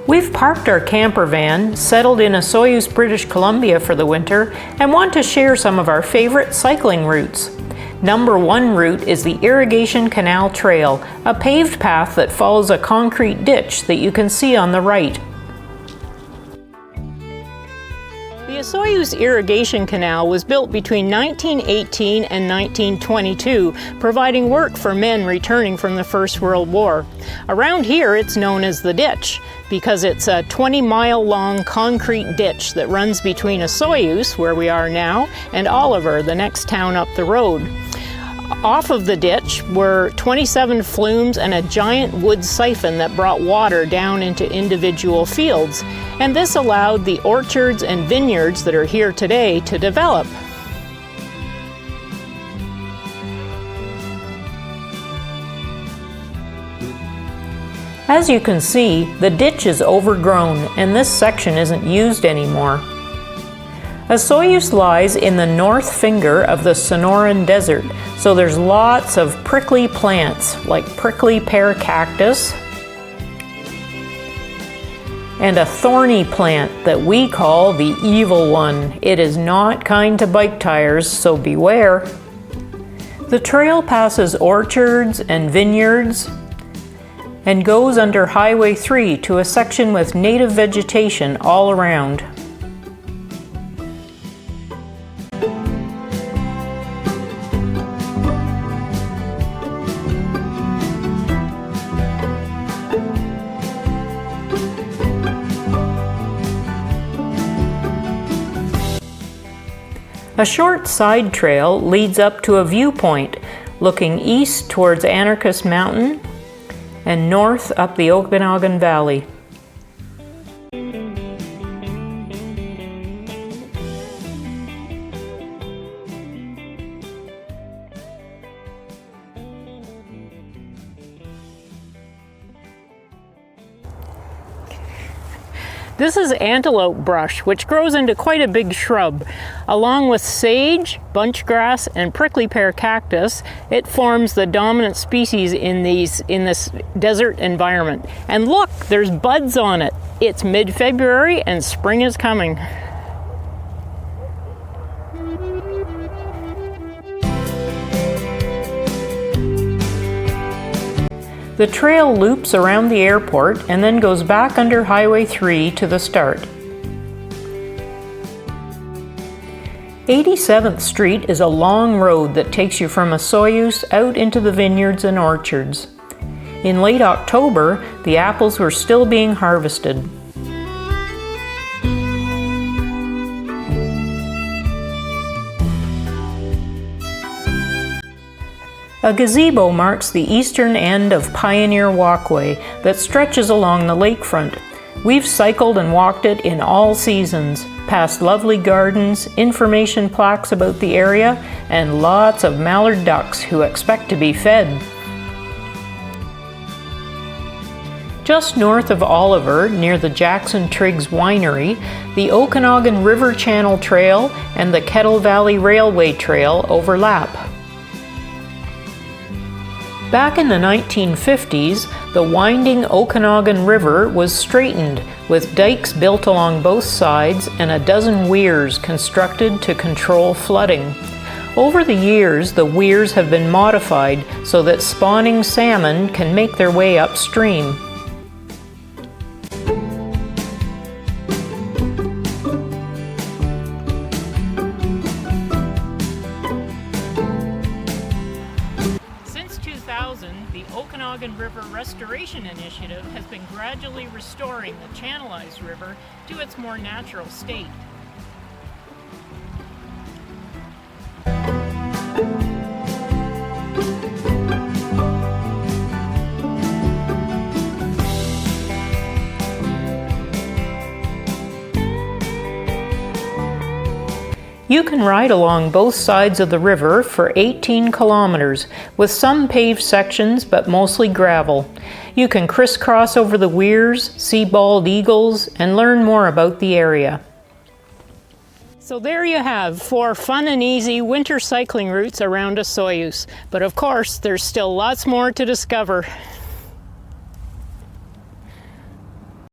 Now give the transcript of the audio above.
We've parked our camper van, settled in Osoyoos, British Columbia for the winter, and want to share some of our favorite cycling routes. Number 1 route is the Irrigation Canal Trail, a paved path that follows a concrete ditch that you can see on the right. The Osoyoos Irrigation Canal was built between 1918 and 1922, providing work for men returning from the First World War. Around here it's known as the ditch, because it's a 20-mile-long concrete ditch that runs between Osoyoos, where we are now, and Oliver, the next town up the road. Off of the ditch were 27 flumes and a giant wood siphon that brought water down into individual fields, and this allowed the orchards and vineyards that are here today to develop. As you can see, the ditch is overgrown and this section isn't used anymore. Osoyoos lies in the north finger of the Sonoran Desert, so there's lots of prickly plants like prickly pear cactus and a thorny plant that we call the evil one. It is not kind to bike tires, so beware. The trail passes orchards and vineyards and goes under Highway 3 to a section with native vegetation all around. A short side trail leads up to a viewpoint, looking east towards Anarchist Mountain and north up the Okanagan Valley. This is antelope brush, which grows into quite a big shrub. Along with sage, bunchgrass, and prickly pear cactus, it forms the dominant species in this desert environment. And look, there's buds on it. It's mid-February and spring is coming. The trail loops around the airport and then goes back under Highway 3 to the start. 87th Street is a long road that takes you from Osoyoos out into the vineyards and orchards. In late October, the apples were still being harvested. A gazebo marks the eastern end of Pioneer Walkway that stretches along the lakefront. We've cycled and walked it in all seasons, past lovely gardens, information plaques about the area, and lots of mallard ducks who expect to be fed. Just north of Oliver, near the Jackson Triggs Winery, the Okanagan River Channel Trail and the Kettle Valley Railway Trail overlap. Back in the 1950s, the winding Okanagan River was straightened, with dikes built along both sides and a dozen weirs constructed to control flooding. Over the years, the weirs have been modified so that spawning salmon can make their way upstream. The Okanagan River Restoration Initiative has been gradually restoring the channelized river to its more natural state. You can ride along both sides of the river for 18 kilometers, with some paved sections but mostly gravel. You can crisscross over the weirs, see bald eagles, and learn more about the area. So there you have 4 fun and easy winter cycling routes around Osoyoos. But of course, there's still lots more to discover.